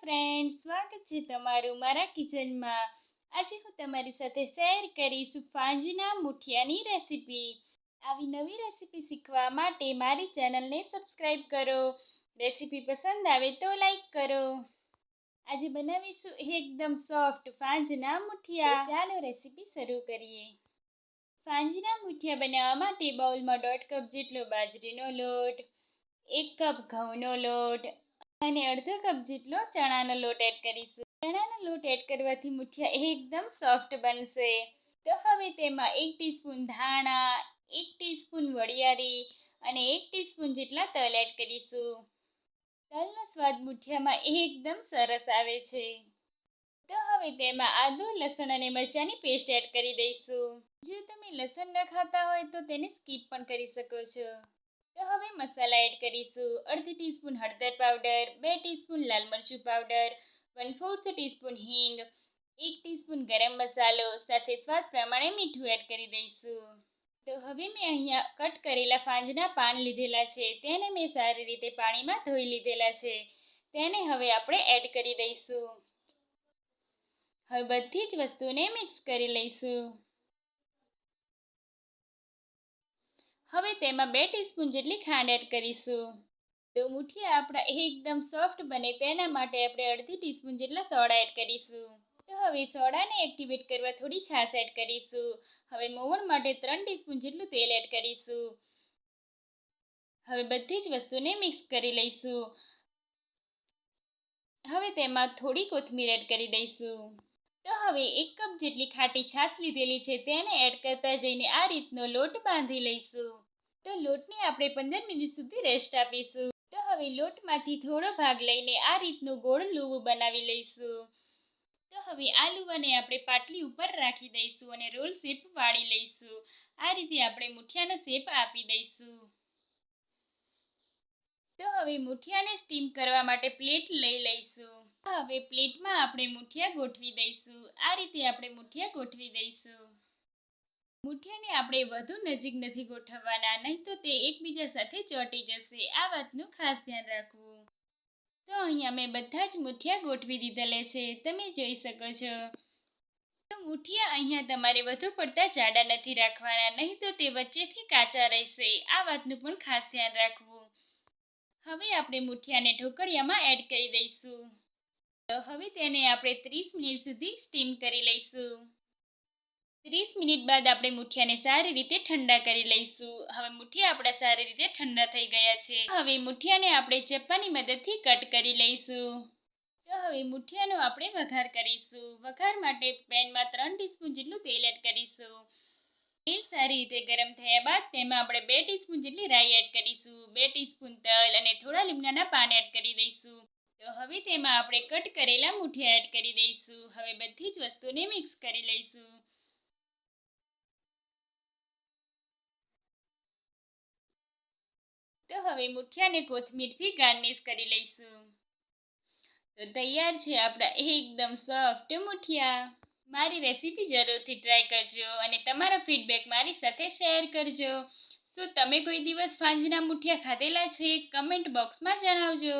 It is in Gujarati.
ફ્રેન્ડ્સ, સ્વાગત છે તમારું મારા કિચનમાં. આજે હું તમારી સાથે શેર કરીશું ફાંજના મુઠિયાની રેસીપી. આવી નવી રેસીપી શીખવા માટે મારી ચેનલને સબસ્ક્રાઈબ કરો. રેસીપી પસંદ આવે તો લાઈક કરો. આજે બનાવીશું એકદમ સોફ્ટ ફાંજના મુઠિયા. ચાલો રેસીપી શરૂ કરીએ. ફાંજના મુઠિયા બનાવવા માટે બાઉલમાં 1.5 કપ જેટલો બાજરીનો લોટ, 1 કપ ઘઉંનો લોટ અને અડધો કપ જેટલો ચણાનો લોટ એડ કરીશું. ચણાનો લોટ એડ કરવાથી મુઠિયા એકદમ સોફ્ટ બનશે. તો હવે તેમાં 1 ટીસ્પૂન ધાણા, 1 ટીસ્પૂન વરિયાળી અને 1 ટીસ્પૂન જેટલા તલ એડ કરીશું. તલનો સ્વાદ મુઠિયામાં એકદમ સરસ આવે છે. તો હવે તેમાં આદુ, લસણ અને મરચાંની પેસ્ટ એડ કરી દઈશું. જો તમે લસણ ન ખાતા હોય તો તેને સ્કીપ પણ કરી શકો છો. તો હવે મસાલા એડ કરીશું. અડધી ટીસ્પૂન હળદર પાવડર, 2 ટીસ્પૂન લાલ મરચું પાવડર, 1/4 ટીસ્પૂન હિંગ, 1 ટીસ્પૂન ગરમ મસાલો સાથે સ્વાદ પ્રમાણે મીઠું એડ કરી દઈશું. તો હવે મેં અહીંયા કટ કરેલા ફાંજના પાન લીધેલા છે. તેને મેં સારી રીતે પાણીમાં ધોઈ લીધેલા છે. તેને હવે આપણે એડ કરી દઈશું. હવે બધી જ વસ્તુને મિક્સ કરી લઈશું. હવે તેમાં 2 ટીસ્પૂન જેટલી ખાંડ એડ કરીશું. તો મુઠિયા આપણા એકદમ સોફ્ટ બને તેના માટે આપણે અડધી ટીસ્પૂન જેટલા સોડા એડ કરીશું. તો હવે સોડાને એક્ટિવેટ કરવા થોડી છાશ એડ કરીશું. હવે મોવણ માટે 3 ટીસ્પૂન જેટલું તેલ એડ કરીશું. હવે બધી જ વસ્તુને મિક્સ કરી લઈશું. હવે તેમાં થોડી કોથમીર એડ કરી દઈશું. તો હવે 1 કપ જેટલી ખાટી છાશ લીધેલી છે તેને એડ કરતા જઈને આ રીતનો લોટ બાંધી લઈશું. તો લોટને આપણે 15 મિનિટ સુધી રેસ્ટ આપીશું. તો હવે લોટમાંથી થોડો ભાગ લઈને આ રીતનું ગોળ લુવું બનાવી લઈશું. તો હવે આ લુવાને આપણે પાટલી ઉપર રાખી દઈશું અને રોલ શેપ વાળી લઈશું. આ રીતે આપણે મુઠિયાનો શેપ આપી દઈશું. તો હવે મુઠિયાને સ્ટીમ કરવા માટે પ્લેટ લઈ લઈશું. હવે પ્લેટમાં આપણે મુઠિયા ગોઠવી દઈશું. આ રીતે આપણે મુઠિયા ગોઠવી દઈશું. મુઠિયાને આપણે વધુ નજીક નથી ગોઠવવાના, નહીં તો તે એકબીજા સાથે ચોંટી જશે. આ વાતનું ખાસ ધ્યાન રાખવું. તો અહીંયા મેં બધા જ મુઠિયા ગોઠવી દીધેલા છે, તમે જોઈ શકો છો. તો મુઠિયા અહીંયા તમારે વધુ પડતા જાડા નથી રાખવાના, નહીં તો તે વચ્ચેથી કાચા રહેશે. આ વાતનું પણ ખાસ ધ્યાન રાખવું. હવે આપણે મુઠિયાને ઢોકળિયામાં એડ કરી દઈશું. તો હવે તેને આપણે 30 મિનિટ સુધી સ્ટીમ કરી લઈશું. 30 મિનિટ બાદ આપણે મુઠિયાને સારી રીતે ઠંડા કરી લઈશું. હવે મુઠિયા આપણા સારી રીતે ઠંડા થઈ ગયા છે. હવે મુઠિયાને આપણે ચપ્પાની મદદથી કટ કરી લઈશું. તો હવે મુઠિયાનો આપણે વઘાર કરીશું. વઘાર માટે પેનમાં 3 ટીસ્પૂન જેટલું તેલ એડ કરીશું. તેલ સારી રીતે ગરમ થયા બાદ તેમાં આપણે 2 ટીસ્પૂન જેટલી રાઈ એડ કરીશું, 2 ટીસ્પૂન તલ અને થોડા લીમડાના પાન એડ કરી દઈશું. તો હવે તેમાં આપણે કટ કરેલા મુઠિયા એડ કરી દઈશું. હવે બધી જ વસ્તુને મિક્સ કરી લઈશું. તો હવે મુઠિયાને કોથમીરથી ગાર્નિશ કરી લઈશું. તો તૈયાર છે આપણા એકદમ સોફ્ટ મુઠિયા. મારી રેસીપી જરૂરથી ટ્રાય કરજો અને તમારો ફીડબેક મારી સાથે શેર કરજો. શું તમે કોઈ દિવસ ફાંજના મુઠિયા ખાધેલા છે? કમેન્ટ બોક્સમાં જણાવજો.